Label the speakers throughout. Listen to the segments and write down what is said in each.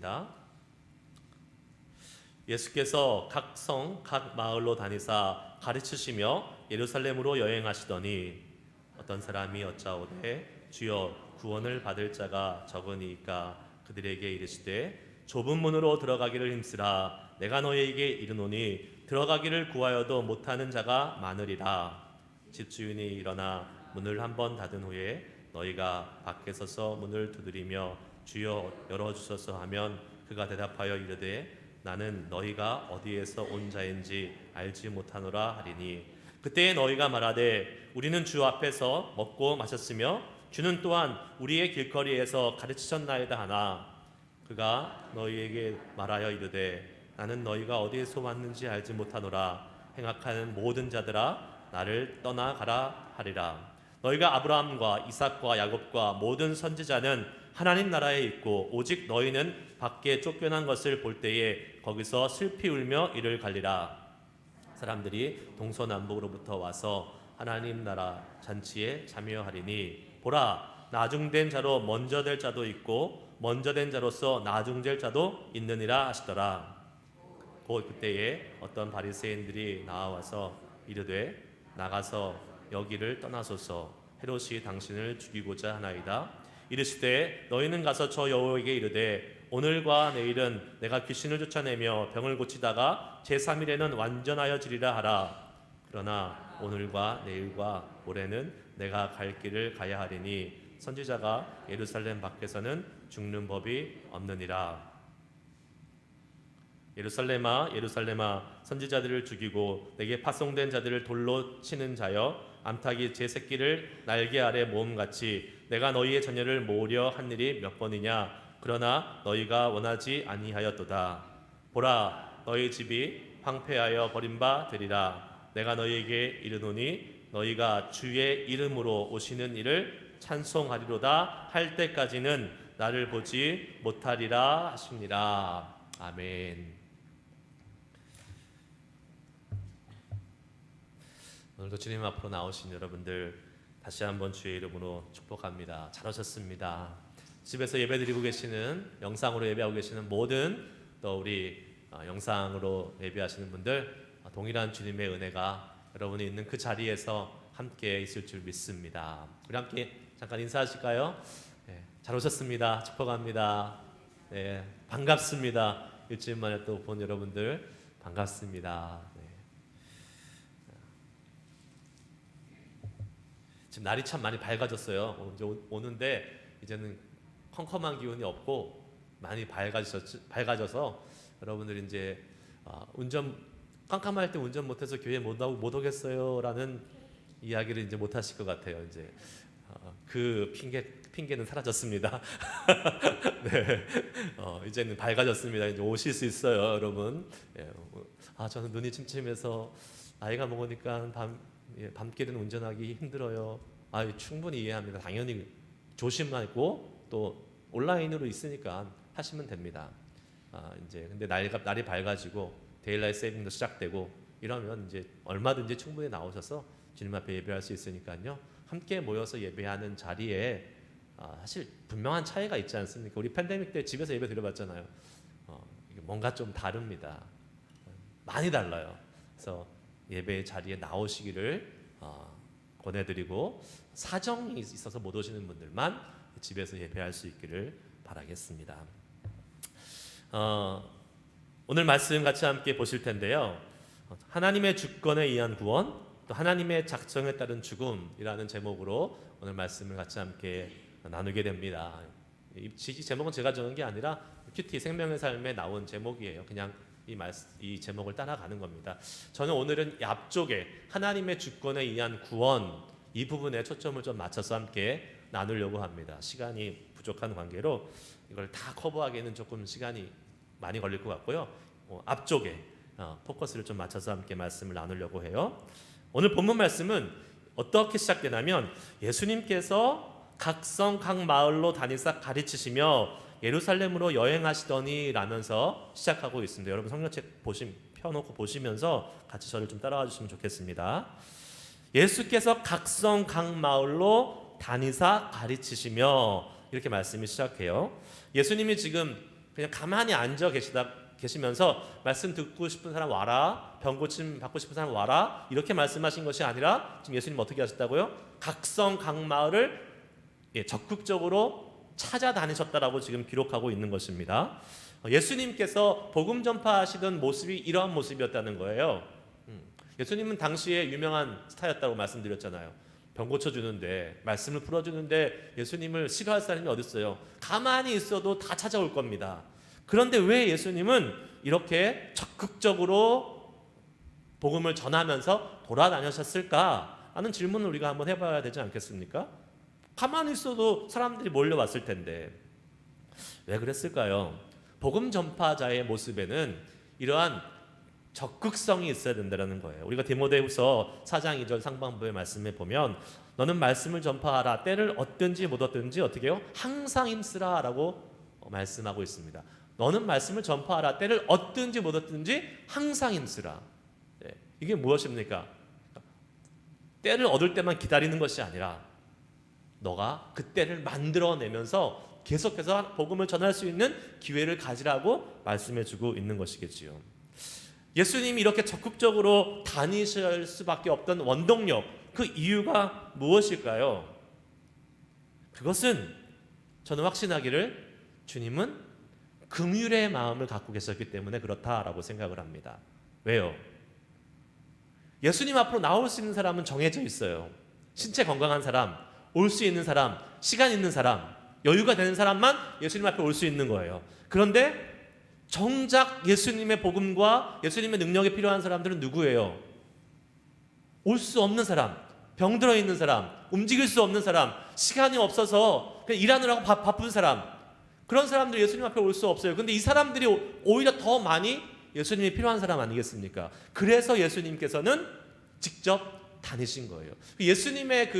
Speaker 1: 나오십니다. 예수께서 각 성, 각 마을로 다니사 가르치시며 예루살렘으로 여행하시더니 어떤 사람이 여짜오되 주여 구원을 받을 자가 적으니까 그들에게 이르시되 좁은 문으로 들어가기를 힘쓰라. 내가 너희에게 이르노니 들어가기를 구하여도 못하는 자가 많으리라. 집주인이 일어나 문을 한번 닫은 후에 너희가 밖에 서서 문을 두드리며 주여 열어주소서 하면 그가 대답하여 이르되 나는 너희가 어디에서 온 자인지 알지 못하노라 하리니 그때에 너희가 말하되 우리는 주 앞에서 먹고 마셨으며 주는 또한 우리의 길거리에서 가르치셨나이다 하나 그가 너희에게 말하여 이르되 나는 너희가 어디에서 왔는지 알지 못하노라. 행악하는 모든 자들아 나를 떠나가라 하리라. 너희가 아브라함과 이삭과 야곱과 모든 선지자는 하나님 나라에 있고 오직 너희는 밖에 쫓겨난 것을 볼 때에 거기서 슬피 울며 이를 갈리라. 사람들이 동서남북으로부터 와서 하나님 나라 잔치에 참여하리니 보라 나중된 자로 먼저 될 자도 있고 먼저 된 자로서 나중될 자도 있느니라 하시더라. 곧 그때에 어떤 바리새인들이 나와서 이르되 나가서 여기를 떠나소서 헤롯이 당신을 죽이고자 하나이다. 이르시되 너희는 가서 저 여호에게 이르되 오늘과 내일은 내가 귀신을 쫓아내며 병을 고치다가 제3일에는 완전하여 지리라 하라. 그러나 오늘과 내일과 모레는 내가 갈 길을 가야 하리니 선지자가 예루살렘 밖에서는 죽는 법이 없느니라. 예루살렘아 예루살렘아 선지자들을 죽이고 내게 파송된 자들을 돌로 치는 자여 암탉이 제 새끼를 날개 아래 모음같이 내가 너희의 자녀를 모으려 한 일이 몇 번이냐. 그러나 너희가 원하지 아니하였도다. 보라 너희 집이 황폐하여 버림바 되리라. 내가 너희에게 이르노니 너희가 주의 이름으로 오시는 이를 찬송하리로다 할 때까지는 나를 보지 못하리라 하시니라. 아멘. 오늘도 주님 앞으로 나오신 여러분들 다시 한번 주의 이름으로 축복합니다. 잘 오셨습니다. 집에서 예배드리고 계시는 영상으로 예배하고 계시는 모든 또 우리 영상으로 예배하시는 분들 동일한 주님의 은혜가 여러분이 있는 그 자리에서 함께 있을 줄 믿습니다. 우리 함께 잠깐 인사하실까요? 네, 잘 오셨습니다. 축복합니다. 네, 반갑습니다. 일주일 만에 또 본 여러분들 반갑습니다. 네. 지금 날이 참 많이 밝아졌어요. 이제 오는데 이제는 컴컴한 기운이 없고 많이 밝아져서 여러분들이 이제 운전 깜깜할 때 운전 못해서 교회 못 오겠어요라는 이야기를 이제 못 하실 것 같아요. 이제 그 핑계는 사라졌습니다. 네, 이제는 밝아졌습니다. 이제 오실 수 있어요, 여러분. 예, 저는 눈이 침침해서 나이가 먹으니까 밤길은 운전하기 힘들어요. 충분히 이해합니다. 당연히 조심하고 또 온라인으로 있으니까 하시면 됩니다. 이제 근데 날이 밝아지고 데일라이트 세이빙도 시작되고 이러면 이제 얼마든지 충분히 나오셔서 주님 앞에 예배할 수 있으니까요. 함께 모여서 예배하는 자리에 사실 분명한 차이가 있지 않습니까? 우리 팬데믹 때 집에서 예배 드려봤잖아요. 뭔가 좀 다릅니다. 많이 달라요. 그래서 예배 자리에 나오시기를 권해드리고 사정이 있어서 못 오시는 분들만 집에서 예배할 수 있기를 바라겠습니다. 오늘 말씀 같이 함께 보실 텐데요. 하나님의 주권에 의한 구원, 또 하나님의 작정에 따른 죽음이라는 제목으로 오늘 말씀을 같이 함께 나누게 됩니다. 이 제목은 제가 정한 게 아니라 큐티 생명의 삶에 나온 제목이에요. 그냥 이 제목을 따라가는 겁니다. 저는 오늘은 앞쪽에 하나님의 주권에 의한 구원 이 부분에 초점을 좀 맞춰서 함께 나누려고 합니다. 시간이 부족한 관계로 이걸 다 커버하기에는 조금 시간이 많이 걸릴 것 같고요. 앞쪽에 포커스를 좀 맞춰서 함께 말씀을 나누려고 해요. 오늘 본문 말씀은 어떻게 시작되냐면 예수님께서 각 성 각 마을로 다니사 가르치시며 예루살렘으로 여행하시더니 라면서 시작하고 있습니다. 여러분 성경책 펴놓고 보시면서 같이 저를 좀 따라와 주시면 좋겠습니다. 예수께서 각 성 각 마을로 다니사 가르치시며 이렇게 말씀이 시작해요. 예수님이 지금 그냥 가만히 앉아 계시면서 말씀 듣고 싶은 사람 와라, 병 고침 받고 싶은 사람 와라, 이렇게 말씀하신 것이 아니라 지금 예수님 어떻게 하셨다고요? 각성 각 마을을 적극적으로 찾아다니셨다라고 지금 기록하고 있는 것입니다. 예수님께서 복음 전파하시던 모습이 이러한 모습이었다는 거예요. 예수님은 당시에 유명한 스타였다고 말씀드렸잖아요. 병 고쳐주는데, 말씀을 풀어주는데 예수님을 싫어할 사람이 어디 있어요? 가만히 있어도 다 찾아올 겁니다. 그런데 왜 예수님은 이렇게 적극적으로 복음을 전하면서 돌아다니셨을까 하는 질문을 우리가 한번 해봐야 되지 않겠습니까? 가만히 있어도 사람들이 몰려왔을 텐데 왜 그랬을까요? 복음 전파자의 모습에는 이러한 적극성이 있어야 된다는 거예요. 우리가 디모데후서 4장 2절 상반부의 말씀에 보면 너는 말씀을 전파하라. 때를 얻든지 못 얻든지 어떻게 해요? 항상 힘쓰라 라고 말씀하고 있습니다. 너는 말씀을 전파하라. 때를 얻든지 못 얻든지 항상 힘쓰라. 이게 무엇입니까? 때를 얻을 때만 기다리는 것이 아니라 너가 그 때를 만들어내면서 계속해서 복음을 전할 수 있는 기회를 가지라고 말씀해주고 있는 것이겠지요. 예수님이 이렇게 적극적으로 다니실 수밖에 없던 원동력, 그 이유가 무엇일까요? 그것은 저는 확신하기를 주님은 긍휼의 마음을 갖고 계셨기 때문에 그렇다라고 생각을 합니다. 왜요? 예수님 앞으로 나올 수 있는 사람은 정해져 있어요. 신체 건강한 사람, 올 수 있는 사람, 시간 있는 사람, 여유가 되는 사람만 예수님 앞에 올 수 있는 거예요. 그런데 정작 예수님의 복음과 예수님의 능력이 필요한 사람들은 누구예요? 올 수 없는 사람, 병들어 있는 사람, 움직일 수 없는 사람, 시간이 없어서 그냥 일하느라고 바쁜 사람, 그런 사람들이 예수님 앞에 올 수 없어요. 근데 이 사람들이 오히려 더 많이 예수님이 필요한 사람 아니겠습니까? 그래서 예수님께서는 직접 다니신 거예요. 예수님의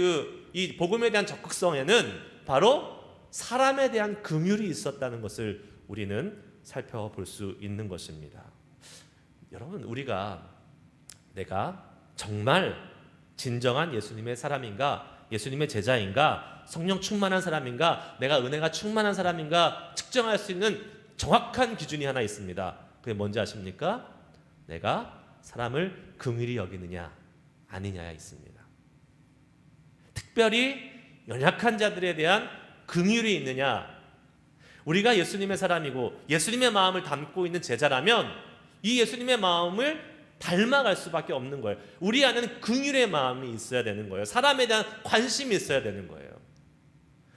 Speaker 1: 이 복음에 대한 적극성에는 바로 사람에 대한 긍휼이 있었다는 것을 우리는 살펴볼 수 있는 것입니다. 여러분, 내가 정말 진정한 예수님의 사람인가, 예수님의 제자인가, 성령 충만한 사람인가, 내가 은혜가 충만한 사람인가 측정할 수 있는 정확한 기준이 하나 있습니다. 그게 뭔지 아십니까? 내가 사람을 긍휼히 여기느냐 아니냐에 있습니다. 특별히 연약한 자들에 대한 긍휼이 있느냐. 우리가 예수님의 사람이고 예수님의 마음을 담고 있는 제자라면 이 예수님의 마음을 닮아갈 수밖에 없는 거예요. 우리 안에는 긍휼의 마음이 있어야 되는 거예요. 사람에 대한 관심이 있어야 되는 거예요.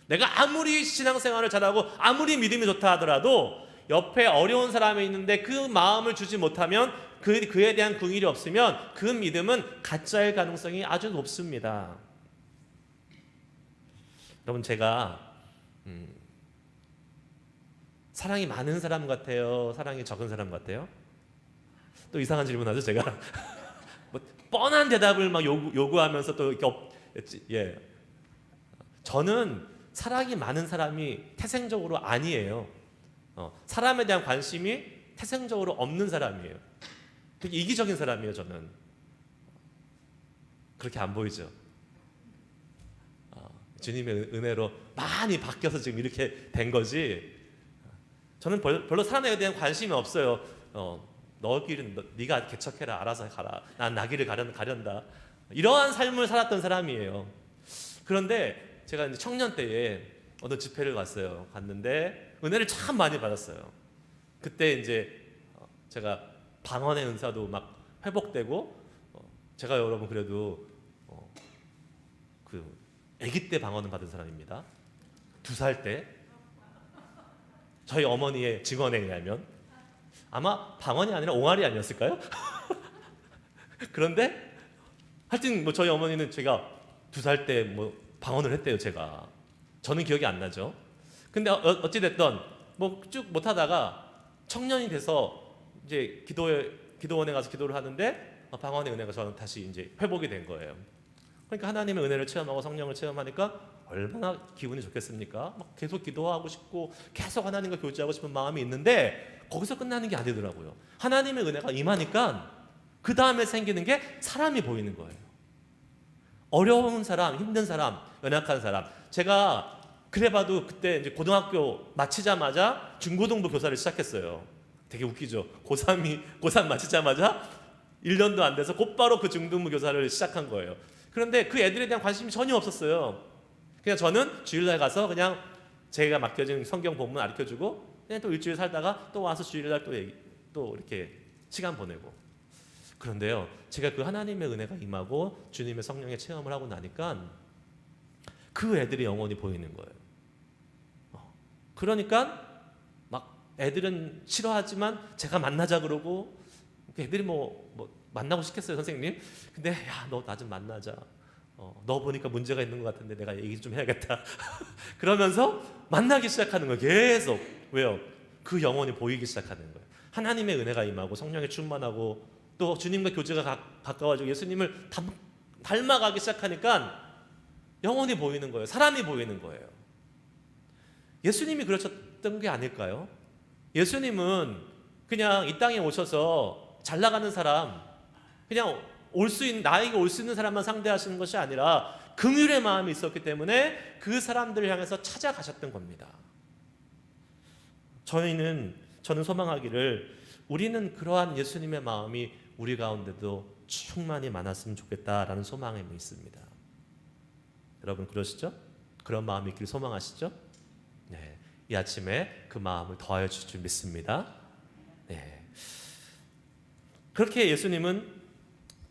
Speaker 1: 내가 아무리 신앙생활을 잘하고 아무리 믿음이 좋다 하더라도 옆에 어려운 사람이 있는데 그 마음을 주지 못하면 그에 대한 긍휼이 없으면 그 믿음은 가짜일 가능성이 아주 높습니다. 여러분, 제가 사랑이 많은 사람 같아요? 사랑이 적은 사람 같아요? 또 이상한 질문하죠, 제가. 뭐 뻔한 대답을 막 요구하면서 또 이렇게 저는 사랑이 많은 사람이 태생적으로 아니에요. 사람에 대한 관심이 태생적으로 없는 사람이에요. 되게 이기적인 사람이에요, 저는. 그렇게 안 보이죠? 주님의 은혜로 많이 바뀌어서 지금 이렇게 된 거지. 저는 별로 사람에 대한 관심이 없어요. 너 길은 네가 개척해라, 알아서 가라. 난 나 길을 가련다. 이러한 삶을 살았던 사람이에요. 그런데 제가 이제 청년 때에 어느 집회를 갔는데 은혜를 참 많이 받았어요. 그때 이제 제가 방언의 은사도 막 회복되고, 제가 여러분 그래도 아기 때 방언을 받은 사람입니다. 2살 때 저희 어머니의 증언에 의하면 아마 방언이 아니라 옹알이 아니었을까요? 그런데 하여튼 뭐 저희 어머니는 제가 2살 때 뭐 방언을 했대요. 저는 기억이 안 나죠. 근데 어찌 됐든 뭐 쭉 못하다가 청년이 돼서 이제 기도원에 가서 기도를 하는데 방언의 은혜가 저는 다시 이제 회복이 된 거예요. 그러니까 하나님의 은혜를 체험하고 성령을 체험하니까 얼마나 기분이 좋겠습니까? 막 계속 기도하고 싶고 계속 하나님과 교제하고 싶은 마음이 있는데 거기서 끝나는 게 아니더라고요. 하나님의 은혜가 임하니까 그 다음에 생기는 게 사람이 보이는 거예요. 어려운 사람, 힘든 사람, 연약한 사람. 제가 그래봐도 그때 이제 고등학교 마치자마자 중고등부 교사를 시작했어요. 되게 웃기죠. 고3 마치자마자 1년도 안 돼서 곧바로 그 중등부 교사를 시작한 거예요. 그런데 그 애들에 대한 관심이 전혀 없었어요. 그냥 저는 주일날 가서 그냥 제가 맡겨진 성경 본문 가르쳐주고 그냥 또 일주일 살다가 또 와서 주일날 또 이렇게 시간 보내고. 그런데요, 제가 그 하나님의 은혜가 임하고 주님의 성령의 체험을 하고 나니까 그 애들이 영혼이 보이는 거예요. 그러니까 막 애들은 싫어하지만 제가 만나자 그러고, 애들이 뭐 만나고 싶겠어요, 선생님? 근데 야, 너 나 좀 만나자. 너 보니까 문제가 있는 것 같은데 내가 얘기 좀 해야겠다. 그러면서 만나기 시작하는 거예요. 계속. 왜요? 그 영혼이 보이기 시작하는 거예요. 하나님의 은혜가 임하고 성령에 충만하고 또 주님과 교제가 가까워지고 예수님을 닮아가기 시작하니까 영혼이 보이는 거예요. 사람이 보이는 거예요. 예수님이 그러셨던 게 아닐까요? 예수님은 그냥 이 땅에 오셔서 잘 나가는 사람, 그냥 나에게 올 수 있는 사람만 상대하시는 것이 아니라 긍휼의 마음이 있었기 때문에 그 사람들을 향해서 찾아가셨던 겁니다. 저는 소망하기를 우리는 그러한 예수님의 마음이 우리 가운데도 충만히 많았으면 좋겠다라는 소망이 있습니다. 여러분 그러시죠? 그런 마음이 있기를 소망하시죠? 네, 이 아침에 그 마음을 더하여 주실 줄 믿습니다. 네. 그렇게 예수님은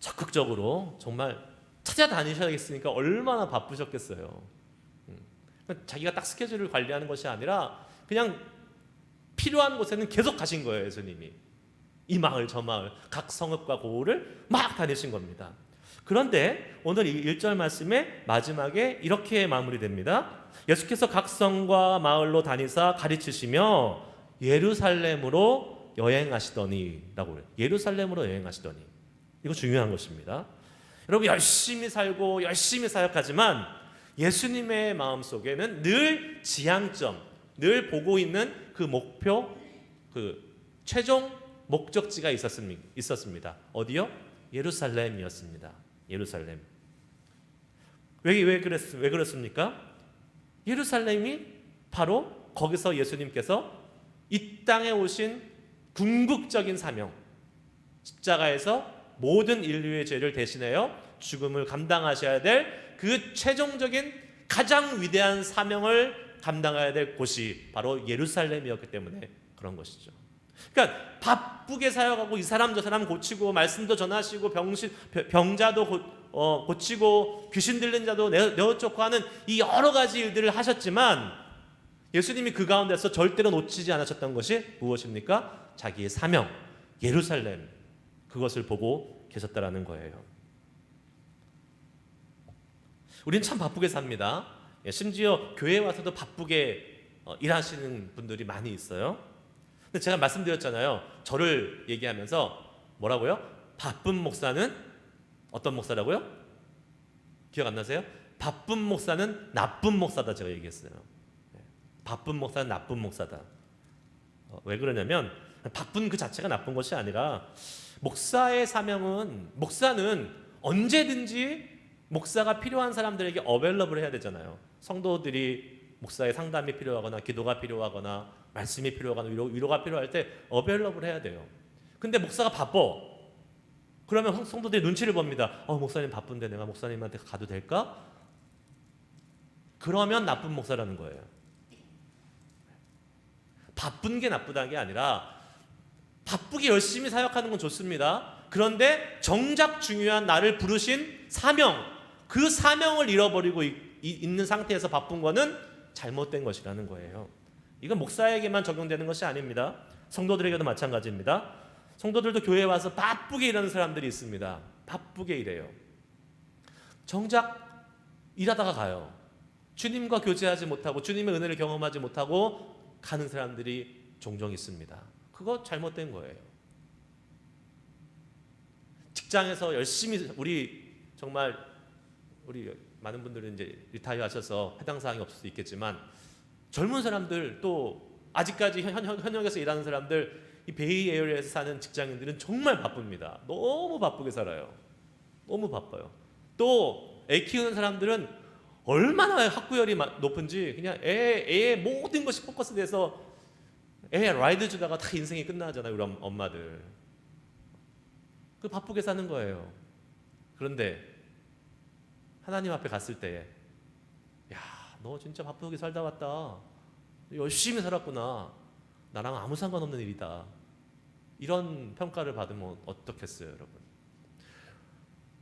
Speaker 1: 적극적으로 정말 찾아다니셔야겠으니까 얼마나 바쁘셨겠어요. 자기가 딱 스케줄을 관리하는 것이 아니라 그냥 필요한 곳에는 계속 가신 거예요. 예수님이 이 마을 저 마을 각 성읍과 고을을 막 다니신 겁니다. 그런데 오늘 이 1절 말씀의 마지막에 이렇게 마무리됩니다. 예수께서 각 성과 마을로 다니사 가르치시며 예루살렘으로 여행하시더니 라고 그래요. 예루살렘으로 여행하시더니. 이거 중요한 것입니다. 여러분 열심히 살고 열심히 사역하지만 예수님의 마음속에는 늘 지향점, 늘 보고 있는 그 목표, 그 최종 목적지가 있었습니다. 어디요? 예루살렘이었습니다. 예루살렘. 왜 그랬습니까? 예루살렘이 바로 거기서 예수님께서 이 땅에 오신 궁극적인 사명, 십자가에서 모든 인류의 죄를 대신하여 죽음을 감당하셔야 될 그 최종적인 가장 위대한 사명을 감당해야 될 곳이 바로 예루살렘이었기 때문에 그런 것이죠. 그러니까 바쁘게 사역하고 이 사람 저 사람 고치고 말씀도 전하시고 병자도 고치고 귀신 들린 자도 내어쫓고 하는 이 여러 가지 일들을 하셨지만 예수님이 그 가운데서 절대로 놓치지 않으셨던 것이 무엇입니까? 자기의 사명, 예루살렘, 그것을 보고 계셨다라는 거예요. 우린 참 바쁘게 삽니다. 심지어 교회에 와서도 바쁘게 일하시는 분들이 많이 있어요. 근데 제가 말씀드렸잖아요. 저를 얘기하면서 뭐라고요? 바쁜 목사는 어떤 목사라고요? 기억 안 나세요? 바쁜 목사는 나쁜 목사다 제가 얘기했어요. 바쁜 목사는 나쁜 목사다. 왜 그러냐면 바쁜 그 자체가 나쁜 것이 아니라 목사의 사명은 목사는 언제든지 목사가 필요한 사람들에게 어벨러블 해야 되잖아요. 성도들이 목사의 상담이 필요하거나 기도가 필요하거나 말씀이 필요하거나 위로가 필요할 때 어벨러블 해야 돼요. 근데 목사가 바빠. 그러면 성도들이 눈치를 봅니다. 목사님 바쁜데 내가 목사님한테 가도 될까? 그러면 나쁜 목사라는 거예요. 바쁜 게 나쁘다는 게 아니라 바쁘게 열심히 사역하는 건 좋습니다. 그런데 정작 중요한 나를 부르신 사명, 그 사명을 잃어버리고 있는 상태에서 바쁜 거는 잘못된 것이라는 거예요. 이건 목사에게만 적용되는 것이 아닙니다. 성도들에게도 마찬가지입니다. 성도들도 교회에 와서 바쁘게 일하는 사람들이 있습니다. 바쁘게 일해요. 정작 일하다가 가요. 주님과 교제하지 못하고 주님의 은혜를 경험하지 못하고 가는 사람들이 종종 있습니다. 그거 잘못된 거예요. 직장에서 열심히 우리 많은 분들은 이제 리타이어 하셔서 해당 사항이 없을 수 있겠지만 젊은 사람들 또 아직까지 현역에서 일하는 사람들 이 베이 에어리어에서 사는 직장인들은 정말 바쁩니다. 너무 바쁘게 살아요. 너무 바빠요. 또 애 키우는 사람들은 얼마나 학구열이 높은지 그냥 애의 모든 것이 포커스돼서 애 라이드 주다가 다 인생이 끝나잖아요. 우리 엄마들. 그 바쁘게 사는 거예요. 그런데 하나님 앞에 갔을 때, 야, 너 진짜 바쁘게 살다 왔다. 열심히 살았구나. 나랑 아무 상관없는 일이다. 이런 평가를 받으면 어떻겠어요, 여러분?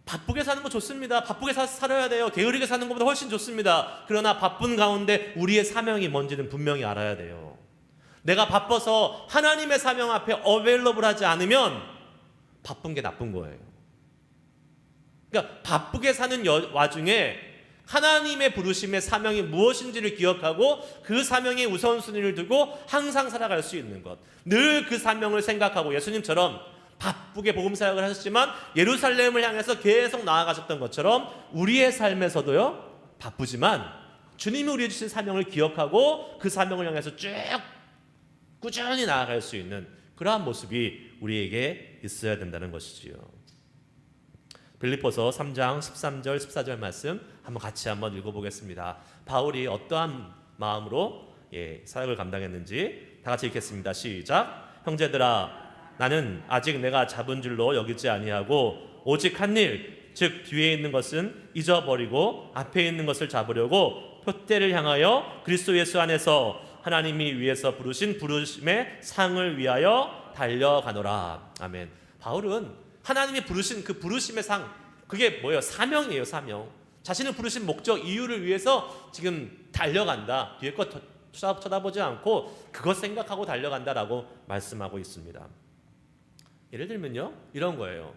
Speaker 1: 바쁘게 사는 거 좋습니다. 바쁘게 살아야 돼요. 게으르게 사는 것보다 훨씬 좋습니다. 그러나 바쁜 가운데 우리의 사명이 뭔지는 분명히 알아야 돼요. 내가 바빠서 하나님의 사명 앞에 어베일러블하지 않으면 바쁜 게 나쁜 거예요. 그러니까 바쁘게 사는 와중에 하나님의 부르심의 사명이 무엇인지를 기억하고 그 사명의 우선순위를 두고 항상 살아갈 수 있는 것, 늘 그 사명을 생각하고 예수님처럼 바쁘게 복음 사역을 하셨지만 예루살렘을 향해서 계속 나아가셨던 것처럼 우리의 삶에서도요, 바쁘지만 주님이 우리에게 주신 사명을 기억하고 그 사명을 향해서 쭉 꾸준히 나아갈 수 있는 그러한 모습이 우리에게 있어야 된다는 것이지요. 빌립보서 3장 13절 14절 말씀 같이 한번 읽어보겠습니다. 바울이 어떠한 마음으로 사역을 감당했는지 다 같이 읽겠습니다. 시작. 형제들아, 나는 아직 내가 잡은 줄로 여기지 아니하고 오직 한 일, 즉 뒤에 있는 것은 잊어버리고 앞에 있는 것을 잡으려고 표대를 향하여 그리스도 예수 안에서 하나님이 위에서 부르신 부르심의 상을 위하여 달려가노라. 아멘. 바울은 하나님이 부르신 그 부르심의 상, 그게 뭐예요? 사명이에요. 사명. 자신을 부르신 목적, 이유를 위해서 지금 달려간다. 뒤에 것 쳐다보지 않고 그것 생각하고 달려간다라고 말씀하고 있습니다. 예를 들면요, 이런 거예요.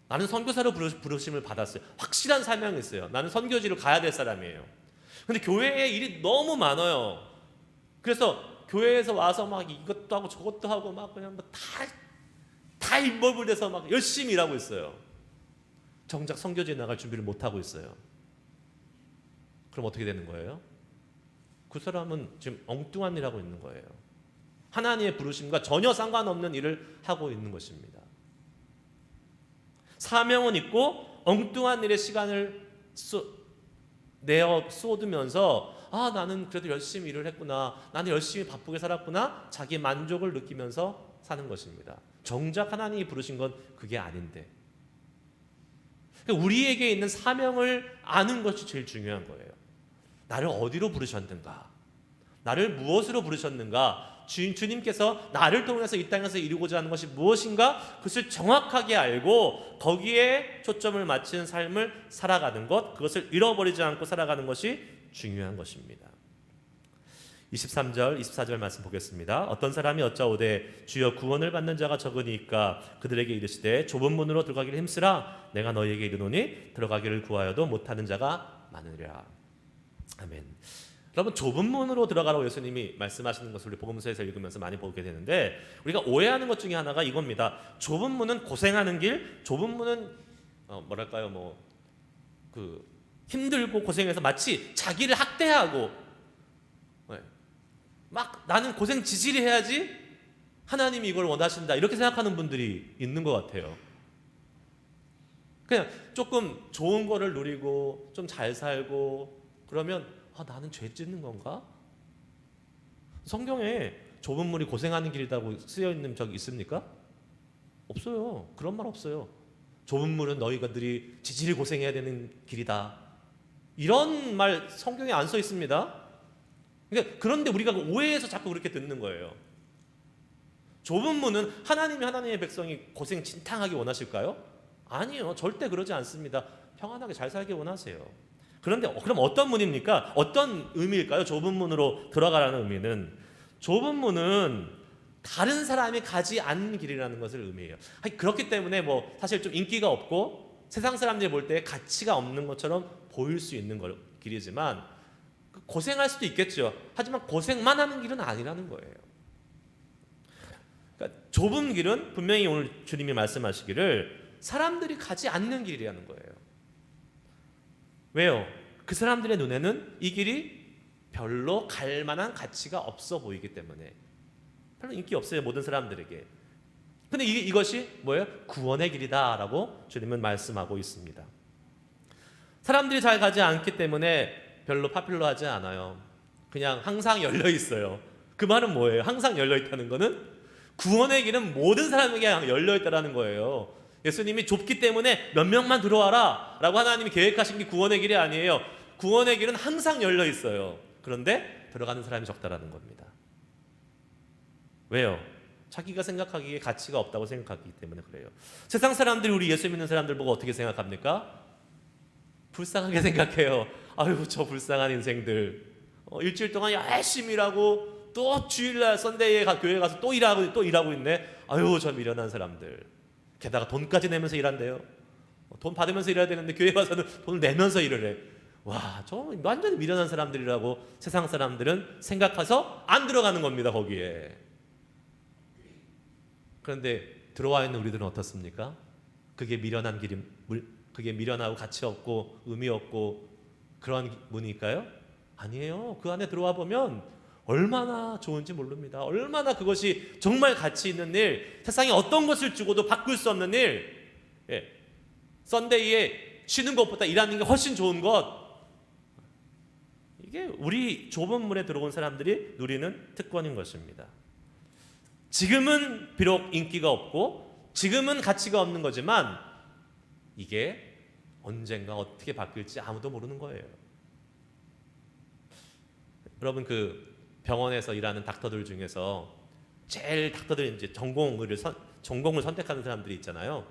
Speaker 1: 나는 선교사로 부르심을 받았어요. 확실한 사명이 있어요. 나는 선교지로 가야 될 사람이에요. 근데 교회에 일이 너무 많아요. 그래서 교회에서 와서 막 이것도 하고 저것도 하고 막 그냥 다 인볼브 돼서 막 열심히 일하고 있어요. 정작 선교지에 나갈 준비를 못 하고 있어요. 그럼 어떻게 되는 거예요? 그 사람은 지금 엉뚱한 일 하고 있는 거예요. 하나님의 부르심과 전혀 상관없는 일을 하고 있는 것입니다. 사명은 있고 엉뚱한 일에 시간을 쏟으면서 나는 그래도 열심히 일을 했구나, 나는 열심히 바쁘게 살았구나, 자기 만족을 느끼면서 사는 것입니다. 정작 하나님이 부르신 건 그게 아닌데, 우리에게 있는 사명을 아는 것이 제일 중요한 거예요. 나를 어디로 부르셨는가, 나를 무엇으로 부르셨는가, 주님께서 나를 통해서 이 땅에서 이루고자 하는 것이 무엇인가, 그것을 정확하게 알고 거기에 초점을 맞춘 삶을 살아가는 것, 그것을 잃어버리지 않고 살아가는 것이 중요한 것입니다. 23절 24절 말씀 보겠습니다. 어떤 사람이 여짜오되 주여 구원을 받는 자가 적으니까 그들에게 이르시되 좁은 문으로 들어가기를 힘쓰라. 내가 너희에게 이르노니 들어가기를 구하여도 못하는 자가 많으리라. 아멘. 여러분, 좁은 문으로 들어가라고 예수님이 말씀하시는 것을 우리 복음서에서 읽으면서 많이 보게 되는데, 우리가 오해하는 것 중에 하나가 이겁니다. 좁은 문은 고생하는 길, 좁은 문은 힘들고 고생해서 마치 자기를 학대하고 막 나는 고생 지질이 해야지 하나님이 이걸 원하신다, 이렇게 생각하는 분들이 있는 것 같아요. 그냥 조금 좋은 거를 누리고 좀 잘 살고 그러면 나는 죄 짓는 건가? 성경에 좁은 문이 고생하는 길이라고 쓰여 있는 적 있습니까? 없어요. 그런 말 없어요. 좁은 문은 너희들이 지질이 고생해야 되는 길이다, 이런 말 성경에 안 써 있습니다. 그러니까 그런데 우리가 오해해서 자꾸 그렇게 듣는 거예요. 좁은 문은 하나님의 백성이 고생 진탕하게 원하실까요? 아니요, 절대 그러지 않습니다. 평안하게 잘 살기 원하세요. 그런데 그럼 어떤 문입니까? 어떤 의미일까요? 좁은 문으로 들어가라는 의미는, 좁은 문은 다른 사람이 가지 않는 길이라는 것을 의미해요. 그렇기 때문에 사실 좀 인기가 없고 세상 사람들이 볼 때 가치가 없는 것처럼 보일 수 있는 길이지만 고생할 수도 있겠죠. 하지만 고생만 하는 길은 아니라는 거예요. 그러니까 좁은 길은 분명히 오늘 주님이 말씀하시기를 사람들이 가지 않는 길이라는 거예요. 왜요? 그 사람들의 눈에는 이 길이 별로 갈 만한 가치가 없어 보이기 때문에 별로 인기 없어요, 모든 사람들에게. 근데 이것이 뭐예요? 구원의 길이다라고 주님은 말씀하고 있습니다. 사람들이 잘 가지 않기 때문에 별로 파퓰러하지 않아요. 그냥 항상 열려 있어요. 그 말은 뭐예요? 항상 열려 있다는 거는 구원의 길은 모든 사람에게 열려 있다라는 거예요. 예수님이 좁기 때문에 몇 명만 들어와라 라고 하나님이 계획하신 게 구원의 길이 아니에요. 구원의 길은 항상 열려 있어요. 그런데 들어가는 사람이 적다라는 겁니다. 왜요? 자기가 생각하기에 가치가 없다고 생각하기 때문에 그래요. 세상 사람들이 우리 예수 믿는 사람들 보고 어떻게 생각합니까? 불쌍하게 생각해요. 아유, 저 불쌍한 인생들. 일주일 동안 열심히 일하고 또 주일날 선데이에 교회 가서 또 일하고 있네. 아유, 저 미련한 사람들. 게다가 돈까지 내면서 일한대요. 돈 받으면서 일해야 되는데 교회 가서는 돈을 내면서 일을 해. 와, 저 완전히 미련한 사람들이라고 세상 사람들은 생각해서 안 들어가는 겁니다, 거기에. 그런데 들어와 있는 우리들은 어떻습니까? 그게 미련한 길이, 그게 미련하고 가치 없고 의미 없고 그런 문일까요? 아니에요. 그 안에 들어와 보면 얼마나 좋은지 모릅니다. 얼마나 그것이 정말 가치 있는 일, 세상에 어떤 것을 주고도 바꿀 수 없는 일, 썬데이에 쉬는 것보다 일하는 게 훨씬 좋은 것. 이게 우리 좁은 문에 들어온 사람들이 누리는 특권인 것입니다. 지금은 비록 인기가 없고 지금은 가치가 없는 거지만 이게 언젠가 어떻게 바뀔지 아무도 모르는 거예요. 여러분, 그 병원에서 일하는 닥터들 중에서 제일 닥터들 이제 전공을 선택하는 사람들이 있잖아요.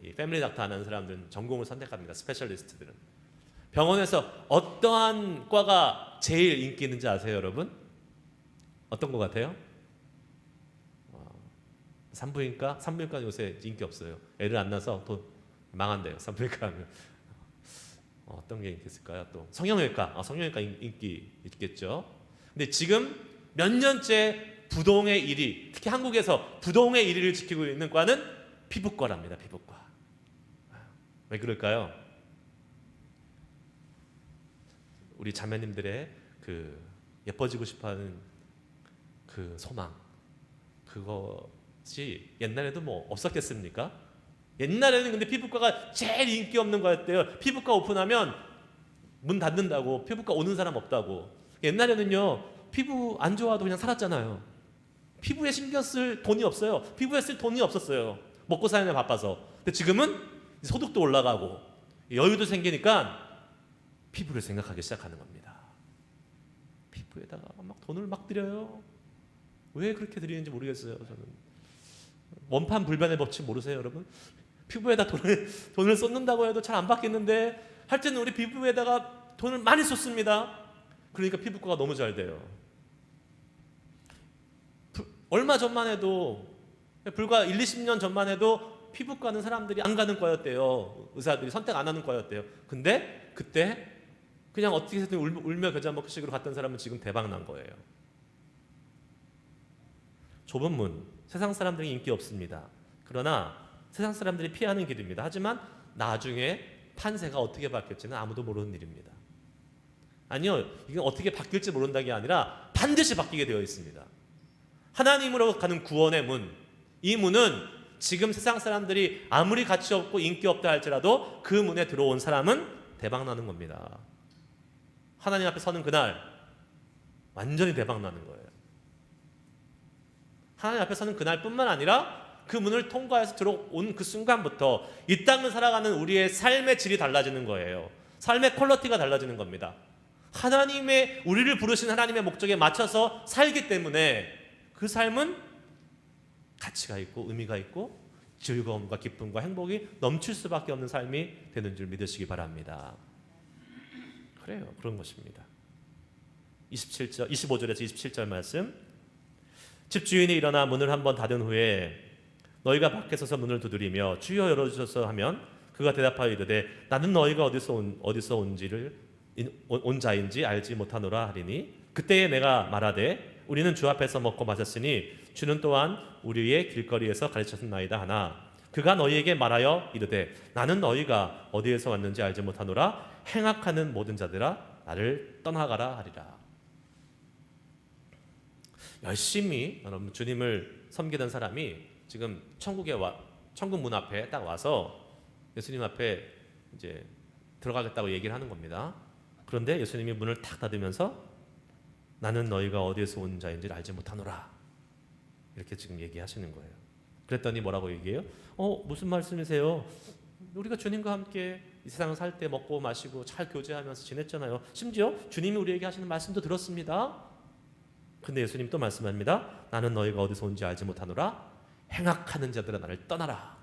Speaker 1: 이 패밀리 닥터 하는 사람들은 전공을 선택합니다. 스페셜리스트들은. 병원에서 어떠한 과가 제일 인기 있는지 아세요, 여러분? 어떤 거 같아요? 산부인과? 산부인과는 요새 인기 없어요. 애를 안 낳아서 돈 망한대요. 산부인과 하면. 어떤 게 인기 있을까요? 또 성형외과. 성형외과 인기 있겠죠. 근데 지금 몇 년째 부동의 1위, 특히 한국에서 부동의 1위를 지키고 있는 과는 피부과랍니다. 피부과. 왜 그럴까요? 우리 자매님들의 그 예뻐지고 싶어하는 그 소망, 그것이 옛날에도 뭐 없었겠습니까? 옛날에는 근데 피부과가 제일 인기 없는 거였대요. 피부과 오픈하면 문 닫는다고, 피부과 오는 사람 없다고. 옛날에는요, 피부 안 좋아도 그냥 살았잖아요. 피부에 신경 쓸 돈이 없어요. 피부에 쓸 돈이 없었어요. 먹고 사는 데 바빠서. 근데 지금은 소득도 올라가고 여유도 생기니까 피부를 생각하기 시작하는 겁니다. 피부에다가 막 돈을 막 들여요. 왜 그렇게 들이는지 모르겠어요. 저는 원판 불변의 법칙 모르세요, 여러분? 피부에다 돈을 쏟는다고 해도 잘 안 바뀌는데 할 때는 우리 피부에다가 돈을 많이 쏟습니다. 그러니까 피부과가 너무 잘 돼요. 얼마 전만 해도, 불과 1, 20년 전만 해도 피부과는 사람들이 안 가는 과였대요. 의사들이 선택 안 하는 과였대요. 근데 그때 그냥 어떻게 해서든 울며 겨자 먹기식으로 갔던 사람은 지금 대박 난 거예요. 좁은 문, 세상 사람들이 인기 없습니다. 그러나 세상 사람들이 피하는 길입니다. 하지만 나중에 판세가 어떻게 바뀔지는 아무도 모르는 일입니다. 아니요, 이게 어떻게 바뀔지 모른다는 게 아니라 반드시 바뀌게 되어 있습니다. 하나님으로 가는 구원의 문, 이 문은 지금 세상 사람들이 아무리 가치 없고 인기 없다 할지라도 그 문에 들어온 사람은 대박 나는 겁니다. 하나님 앞에 서는 그날 완전히 대박 나는 거예요. 하나님 앞에 서는 그날뿐만 아니라 그 문을 통과해서 들어온 그 순간부터 이 땅을 살아가는 우리의 삶의 질이 달라지는 거예요. 삶의 퀄리티가 달라지는 겁니다. 하나님의, 우리를 부르신 하나님의 목적에 맞춰서 살기 때문에 그 삶은 가치가 있고 의미가 있고 즐거움과 기쁨과 행복이 넘칠 수밖에 없는 삶이 되는 줄 믿으시기 바랍니다. 그래요, 그런 것입니다. 25절에서 27절 말씀. 집주인이 일어나 문을 한번 닫은 후에 너희가 밖에 서서 문을 두드리며 주여 열어주소서 하면 그가 대답하여 이르되 나는 너희가 어디서 온 자인지 알지 못하노라 하리니 그때에 내가 말하되 우리는 주 앞에서 먹고 마셨으니 주는 또한 우리의 길거리에서 가르쳤나이다 하나 그가 너희에게 말하여 이르되 나는 너희가 어디에서 왔는지 알지 못하노라 행악하는 모든 자들아 나를 떠나가라 하리라. 열심히 여러분 주님을 섬기던 사람이 지금 천국 문 앞에 딱 와서 예수님 앞에 이제 들어가겠다고 얘기를 하는 겁니다. 그런데 예수님이 문을 탁 닫으면서 나는 너희가 어디에서 온 자인지를 알지 못하노라, 이렇게 지금 얘기하시는 거예요. 그랬더니 뭐라고 얘기해요? 무슨 말씀이세요? 우리가 주님과 함께 이 세상을 살 때 먹고 마시고 잘 교제하면서 지냈잖아요. 심지어 주님이 우리에게 하시는 말씀도 들었습니다. 근데 예수님 또 말씀합니다. 나는 너희가 어디서 온지 알지 못하노라. 행악하는 자들아 나를 떠나라.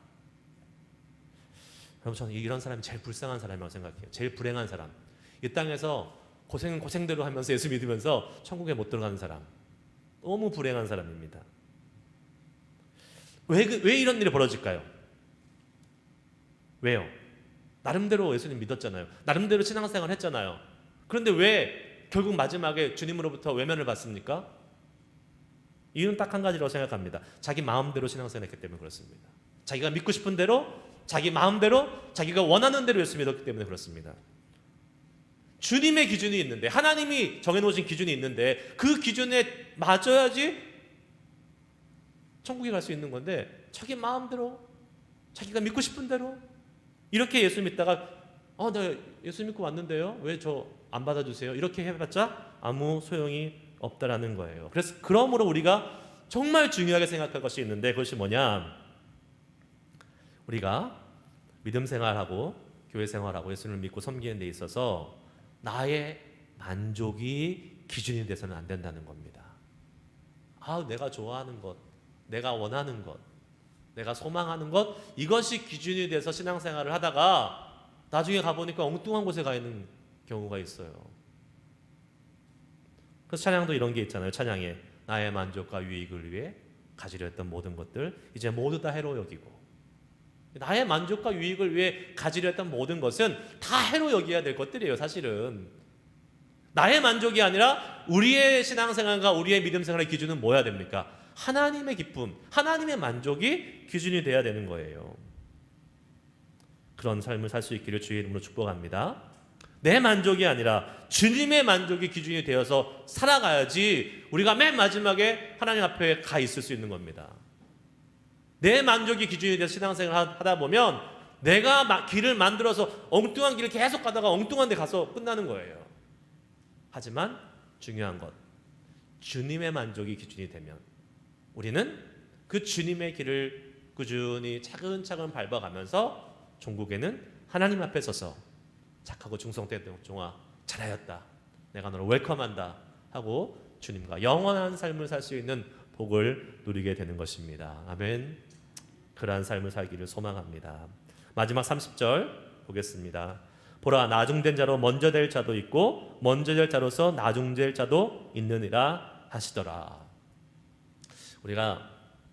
Speaker 1: 여러분, 저는 이런 사람이 제일 불쌍한 사람이라고 생각해요. 제일 불행한 사람. 이 땅에서 고생은 고생대로 하면서 예수 믿으면서 천국에 못 들어가는 사람, 너무 불행한 사람입니다. 왜 이런 일이 벌어질까요? 왜요? 나름대로 예수님 믿었잖아요. 나름대로 신앙생활 했잖아요. 그런데 왜 결국 마지막에 주님으로부터 외면을 받습니까? 이유는 딱 한 가지라고 생각합니다. 자기 마음대로 신앙생활 했기 때문에 그렇습니다. 자기가 믿고 싶은 대로, 자기 마음대로, 자기가 원하는 대로 예수 믿었기 때문에 그렇습니다. 주님의 기준이 있는데, 하나님이 정해놓으신 기준이 있는데 그 기준에 맞춰야지 천국에 갈 수 있는 건데, 자기 마음대로, 자기가 믿고 싶은 대로 이렇게 예수 믿다가 나 예수 믿고 왔는데요, 왜 저 안 받아주세요? 이렇게 해봤자 아무 소용이 없다라는 거예요. 그래서 그러므로 우리가 정말 중요하게 생각할 것이 있는데, 그것이 뭐냐? 우리가 믿음 생활하고 교회 생활하고 예수를 믿고 섬기는 데 있어서 나의 만족이 기준이 돼서는 안 된다는 겁니다. 내가 좋아하는 것, 내가 원하는 것, 내가 소망하는 것, 이것이 기준이 돼서 신앙생활을 하다가 나중에 가보니까 엉뚱한 곳에 가 있는 경우가 있어요. 그래서 찬양도 이런 게 있잖아요. 찬양에 나의 만족과 유익을 위해 가지려 했던 모든 것들 이제 모두 다 해로 여기고, 나의 만족과 유익을 위해 가지려 했던 모든 것은 다 해로 여겨야 될 것들이에요. 사실은 나의 만족이 아니라 우리의 신앙생활과 우리의 믿음생활의 기준은 뭐야 됩니까? 하나님의 기쁨, 하나님의 만족이 기준이 돼야 되는 거예요. 그런 삶을 살 수 있기를 주의 이름으로 축복합니다. 내 만족이 아니라 주님의 만족이 기준이 되어서 살아가야지 우리가 맨 마지막에 하나님 앞에 가 있을 수 있는 겁니다. 내 만족이 기준이 돼서 신앙생활을 하다 보면 내가 길을 만들어서 엉뚱한 길을 계속 가다가 엉뚱한 데 가서 끝나는 거예요. 하지만 중요한 것, 주님의 만족이 기준이 되면 우리는 그 주님의 길을 꾸준히 차근차근 밟아가면서 종국에는 하나님 앞에 서서 착하고 충성된 종아 잘하였다, 내가 너를 웰컴한다 하고 주님과 영원한 삶을 살 수 있는 복을 누리게 되는 것입니다. 아멘. 그러한 삶을 살기를 소망합니다. 마지막 30절 보겠습니다. 보라, 나중된 자로 먼저 될 자도 있고 먼저 될 자로서 나중될 자도 있느니라 하시더라. 우리가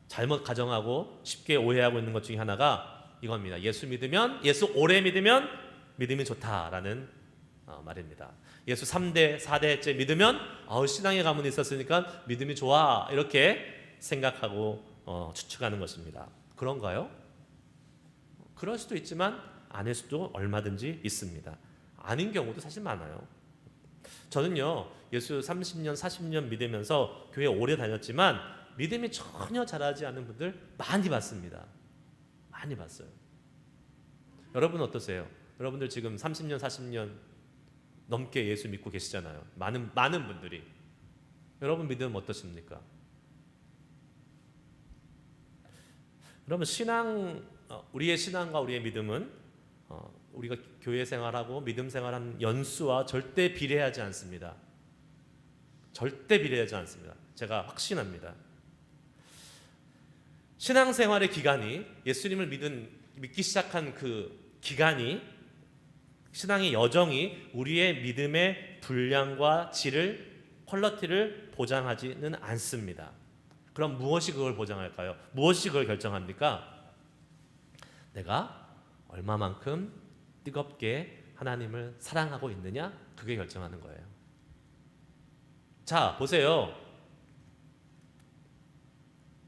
Speaker 1: 잘못 가정하고 쉽게 오해하고 있는 것 중에 하나가 이겁니다. 예수 믿으면, 예수 오래 믿으면 믿음이 좋다라는 말입니다. 예수 3대, 4대째 믿으면 신앙의 가문이 있었으니까 믿음이 좋아, 이렇게 생각하고 추측하는 것입니다. 그런가요? 그럴 수도 있지만 아닐 수도 얼마든지 있습니다. 아닌 경우도 사실 많아요. 저는요, 예수 30년, 40년 믿으면서 교회 오래 다녔지만 믿음이 전혀 자라지 않은 분들 많이 봤습니다. 많이 봤어요. 여러분 어떠세요? 여러분들 지금 30년, 40년 넘게 예수 믿고 계시잖아요. 많은 분들이. 여러분 믿음 어떠십니까? 여러분 우리의 신앙과 우리의 믿음은 우리가 교회 생활하고 믿음 생활한 연수와 절대 비례하지 않습니다. 절대 비례하지 않습니다. 제가 확신합니다. 신앙생활의 기간이, 예수님을 믿기 시작한 그 기간이, 신앙의 여정이 우리의 믿음의 분량과 질을, 퀄리티를 보장하지는 않습니다. 그럼 무엇이 그걸 보장할까요? 무엇이 그걸 결정합니까? 내가 얼마만큼 뜨겁게 하나님을 사랑하고 있느냐, 그게 결정하는 거예요. 자, 보세요.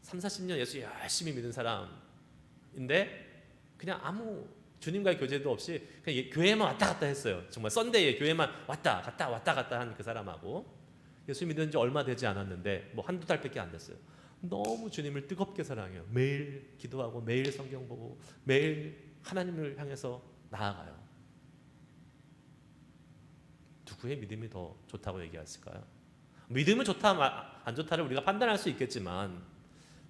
Speaker 1: 3, 40년 예수 열심히 믿은 사람인데 그냥 아무 주님과의 교제도 없이 그냥 교회만 왔다 갔다 했어요. 정말 썬데이에 교회만 왔다 갔다 한 그 사람하고 예수 믿은 지 얼마 되지 않았는데 한두 달밖에 안 됐어요. 너무 주님을 뜨겁게 사랑해요. 매일 기도하고 매일 성경 보고 매일 하나님을 향해서 나아가요. 누구의 믿음이 더 좋다고 얘기했을까요? 믿음은 좋다 안 좋다를 우리가 판단할 수 있겠지만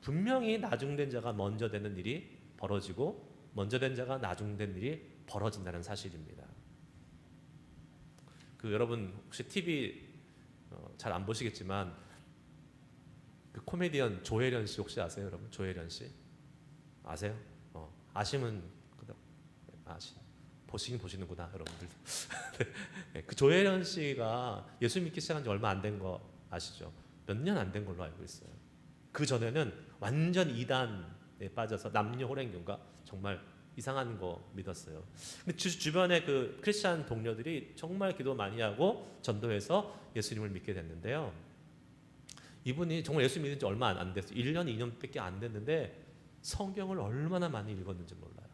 Speaker 1: 분명히 나중된 자가 먼저 되는 일이 벌어지고 먼저 된 자가 나중된 일이 벌어진다는 사실입니다. 여러분 혹시 TV 잘 안 보시겠지만 그 코미디언 조혜련 씨 혹시 아세요, 여러분? 조혜련 씨 아세요? 아시면 보시긴 보시는구나, 여러분들. 네, 그 조혜련 씨가 예수 믿기 시작한 지 얼마 안 된 거 아시죠? 몇 년 안 된 걸로 알고 있어요. 그 전에는 완전 이단에 빠져서 남녀 호랭경과 정말 이상한 거 믿었어요. 근데 주변에 그 크리스찬 동료들이 정말 기도 많이 하고 전도해서 예수님을 믿게 됐는데요. 이분이 정말 예수 믿은 지 얼마 안 됐어요. 1년, 2년밖에 안 됐는데 성경을 얼마나 많이 읽었는지 몰라요.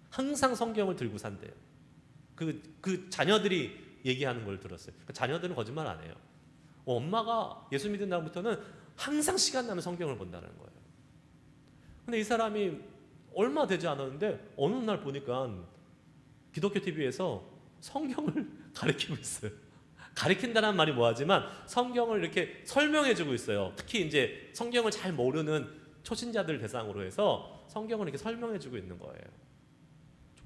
Speaker 1: 항상 성경을 들고 산대요. 그 자녀들이 얘기하는 걸 들었어요. 그러니까 자녀들은 거짓말 안 해요. 엄마가 예수 믿은 날부터는 항상 시간 나면 성경을 본다는 거예요. 근데 이 사람이 얼마 되지 않았는데 어느 날 보니까 기독교 TV에서 성경을 가르치고 있어요. 가르친다는 말이 뭐하지만 성경을 이렇게 설명해주고 있어요. 특히 이제 성경을 잘 모르는 초신자들 대상으로 해서 성경을 이렇게 설명해주고 있는 거예요. 저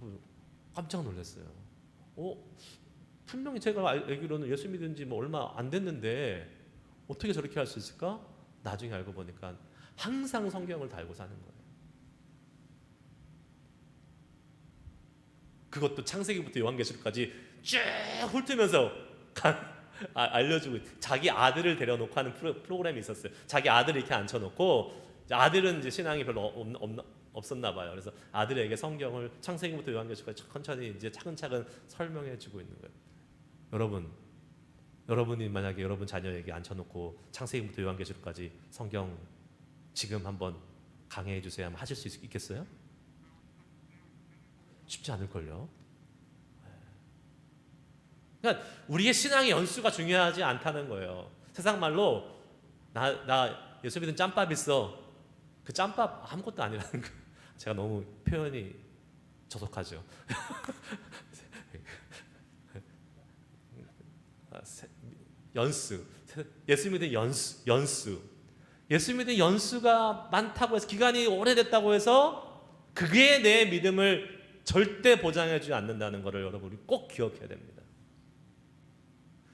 Speaker 1: 깜짝 놀랐어요. 분명히 제가 알기로는 예수 믿은 지 얼마 안 됐는데 어떻게 저렇게 할 수 있을까? 나중에 알고 보니까 항상 성경을 달고 사는 거예요. 그것도 창세기부터 요한계시록까지 쭉 훑으면서 알려주고, 자기 아들을 데려놓고 하는 프로그램이 있었어요. 자기 아들을 이렇게 앉혀놓고, 아들은 이제 신앙이 별로 없었나 봐요. 그래서 아들에게 성경을 창세기부터 요한계시록까지 천천히 이제 차근차근 설명해주고 있는 거예요. 여러분이 만약에 여러분 자녀에게 앉혀놓고 창세기부터 요한계시록까지 성경 지금 한번 강해해 주세요 하면 하실 수 있겠어요? 쉽지 않을걸요. 그러니까 우리의 신앙의 연수가 중요하지 않다는 거예요. 세상 말로 나 예수 믿은 짬밥 있어. 그 짬밥 아무것도 아니라는 거. 제가 너무 표현이 저속하죠. 연수. 예수 믿은 연수. 예수 믿은 연수가 많다고 해서, 기간이 오래됐다고 해서 그게 내 믿음을 절대 보장해주지 않는다는 것을 여러분이 꼭 기억해야 됩니다.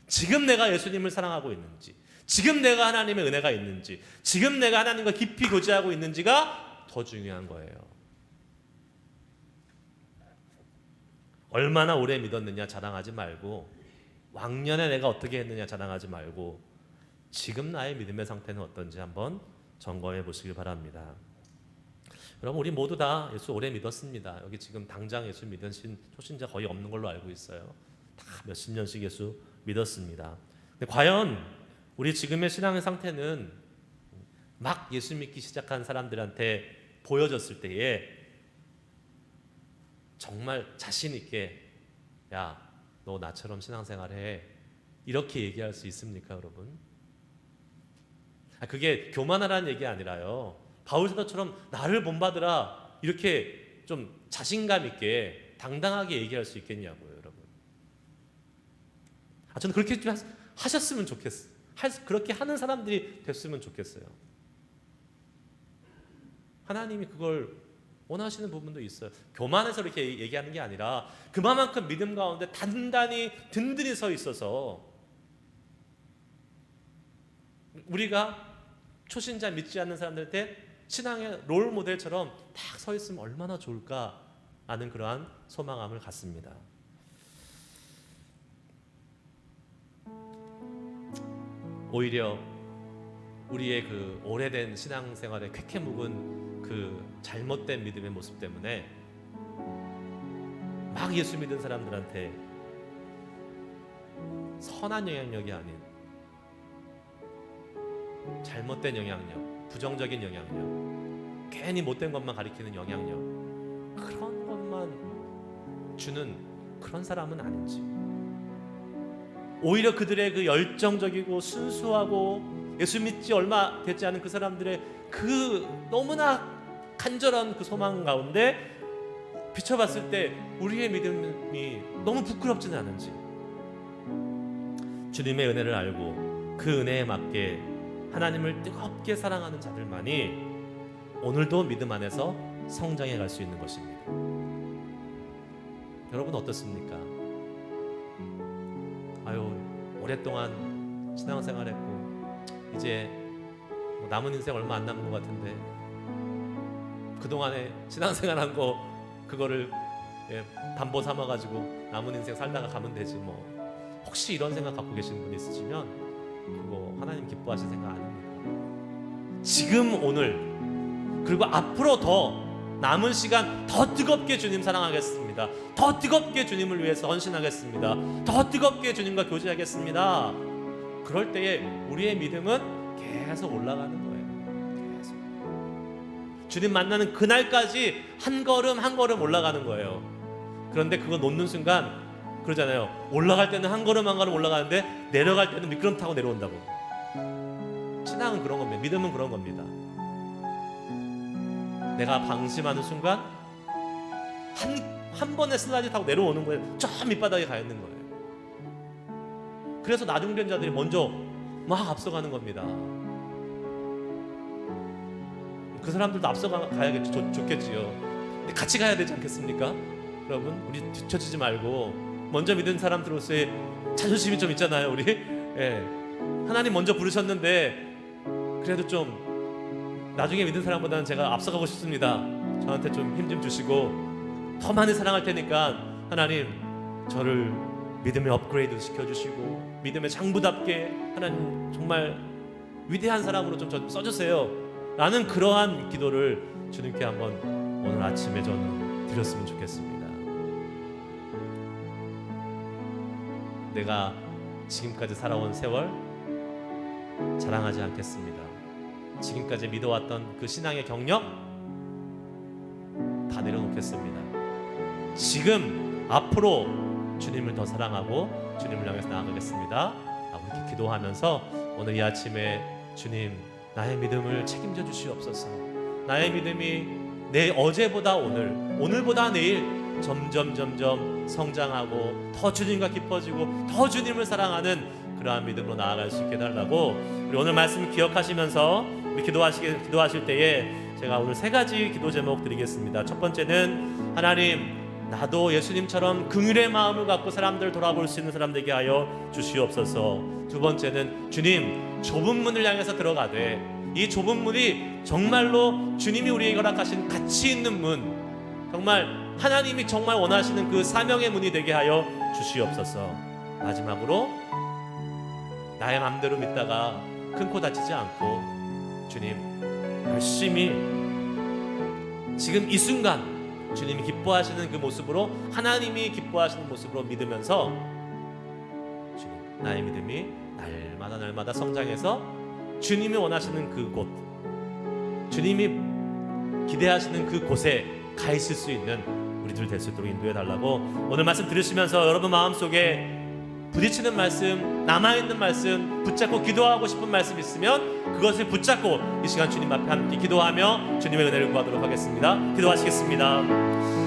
Speaker 1: 지금 내가 예수님을 사랑하고 있는지, 지금 내가 하나님의 은혜가 있는지, 지금 내가 하나님과 깊이 교제하고 있는지가 더 중요한 거예요. 얼마나 오래 믿었느냐 자랑하지 말고, 왕년에 내가 어떻게 했느냐 자랑하지 말고, 지금 나의 믿음의 상태는 어떤지 한번 점검해 보시길 바랍니다. 여러분, 우리 모두 다 예수 오래 믿었습니다. 여기 지금 당장 예수 믿은 초신자 거의 없는 걸로 알고 있어요. 다 몇십 년씩 예수 믿었습니다. 근데 과연 우리 지금의 신앙의 상태는 막 예수 믿기 시작한 사람들한테 보여졌을 때에 정말 자신 있게, 야, 너 나처럼 신앙생활해, 이렇게 얘기할 수 있습니까, 여러분? 그게 교만하라는 얘기 아니라요. 바울 사도처럼 나를 본받으라, 이렇게 좀 자신감 있게 당당하게 얘기할 수 있겠냐고요, 여러분. 저는 그렇게 좀 하셨으면 좋겠어요. 그렇게 하는 사람들이 됐으면 좋겠어요. 하나님이 그걸 원하시는 부분도 있어요. 교만해서 이렇게 얘기하는 게 아니라 그만큼 믿음 가운데 단단히 든든히 서 있어서 우리가 초신자 믿지 않는 사람들한테 신앙의 롤 모델처럼 딱 서 있으면 얼마나 좋을까 하는 그러한 소망함을 갖습니다. 오히려 우리의 그 오래된 신앙생활에 쾌쾌 묵은 그 잘못된 믿음의 모습 때문에 막 예수 믿은 사람들한테 선한 영향력이 아닌 잘못된 영향력, 부정적인 영향력, 괜히 못된 것만 가리키는 영향력, 그런 것만 주는 그런 사람은 아닌지, 오히려 그들의 그 열정적이고 순수하고 예수 믿지 얼마 되지 않은 그 사람들의 그 너무나 간절한 그 소망 가운데 비춰봤을 때 우리의 믿음이 너무 부끄럽지는 않은지, 주님의 은혜를 알고 그 은혜에 맞게 하나님을 뜨겁게 사랑하는 자들만이 오늘도 믿음 안에서 성장해 갈 수 있는 것입니다. 여러분 어떻습니까? 오랫동안 신앙생활했고 이제 남은 인생 얼마 안 남은 것 같은데 그동안에 신앙생활한 거 그거를 담보 삼아가지고 남은 인생 살다가 가면 되지 뭐. 혹시 이런 생각 갖고 계시는 분이 있으시면 그거 하나님 기뻐하실 생각 아닙니다. 지금 오늘 그리고 앞으로 더 남은 시간 더 뜨겁게 주님 사랑하겠습니다. 더 뜨겁게 주님을 위해서 헌신하겠습니다. 더 뜨겁게 주님과 교제하겠습니다. 그럴 때에 우리의 믿음은 계속 올라가는 거예요. 계속. 주님 만나는 그날까지 한 걸음 한 걸음 올라가는 거예요. 그런데 그거 놓는 순간 그러잖아요. 올라갈 때는 한 걸음 한 걸음 올라가는데 내려갈 때는 미끄럼 타고 내려온다고. 신앙은 그런 겁니다. 믿음은 그런 겁니다. 내가 방심하는 순간 한 번에 슬라이드 타고 내려오는 거예요. 저 밑바닥에 가 있는 거예요. 그래서 나중된 자들이 먼저 막 앞서가는 겁니다. 그 사람들도 앞서가야겠죠. 좋겠지요. 근데 같이 가야 되지 않겠습니까? 여러분, 우리 뒤처지지 말고 먼저 믿은 사람들로서의 자존심이 좀 있잖아요. 우리 하나님 먼저 부르셨는데 그래도 좀 나중에 믿은 사람보다는 제가 앞서가고 싶습니다. 저한테 좀 힘 좀 주시고 더 많이 사랑할 테니까 하나님 저를 믿음의 업그레이드 시켜주시고 믿음의 장부답게 하나님 정말 위대한 사람으로 좀 저 좀 써주세요 라는 그러한 기도를 주님께 한번 오늘 아침에 저는 드렸으면 좋겠습니다. 내가 지금까지 살아온 세월 자랑하지 않겠습니다. 지금까지 믿어왔던 그 신앙의 경력 다 내려놓겠습니다. 지금 앞으로 주님을 더 사랑하고 주님을 향해서 나아가겠습니다. 이렇게 기도하면서 오늘 이 아침에 주님 나의 믿음을 책임져 주시옵소서. 나의 믿음이 내 어제보다 오늘보다 내일 점점 성장하고 더 주님과 깊어지고 더 주님을 사랑하는 그러한 믿음으로 나아갈 수 있게 해달라고 우리 오늘 말씀 기억하시면서 우리 기도하실 때에 제가 오늘 3가지 기도 제목 드리겠습니다. 첫 번째는 하나님 나도 예수님처럼 긍휼의 마음을 갖고 사람들을 돌아볼 수 있는 사람 되게 하여 주시옵소서. 두 번째는 주님 좁은 문을 향해서 들어가되 이 좁은 문이 정말로 주님이 우리에게 허락하신 가치 있는 문, 정말 하나님이 정말 원하시는 그 사명의 문이 되게 하여 주시옵소서. 마지막으로 나의 맘대로 믿다가 큰 코 다치지 않고 주님 열심히 지금 이 순간 주님이 기뻐하시는 그 모습으로 하나님이 기뻐하시는 모습으로 믿으면서 주님 나의 믿음이 날마다 성장해서 주님이 원하시는 그곳, 주님이 기대하시는 그곳에 가 있을 수 있는 우리들 될 수 있도록 인도해 달라고 오늘 말씀 들으시면서 여러분 마음속에 부딪히는 말씀, 남아있는 말씀, 붙잡고 기도하고 싶은 말씀 있으면 그것을 붙잡고 이 시간 주님 앞에 함께 기도하며 주님의 은혜를 구하도록 하겠습니다. 기도하시겠습니다.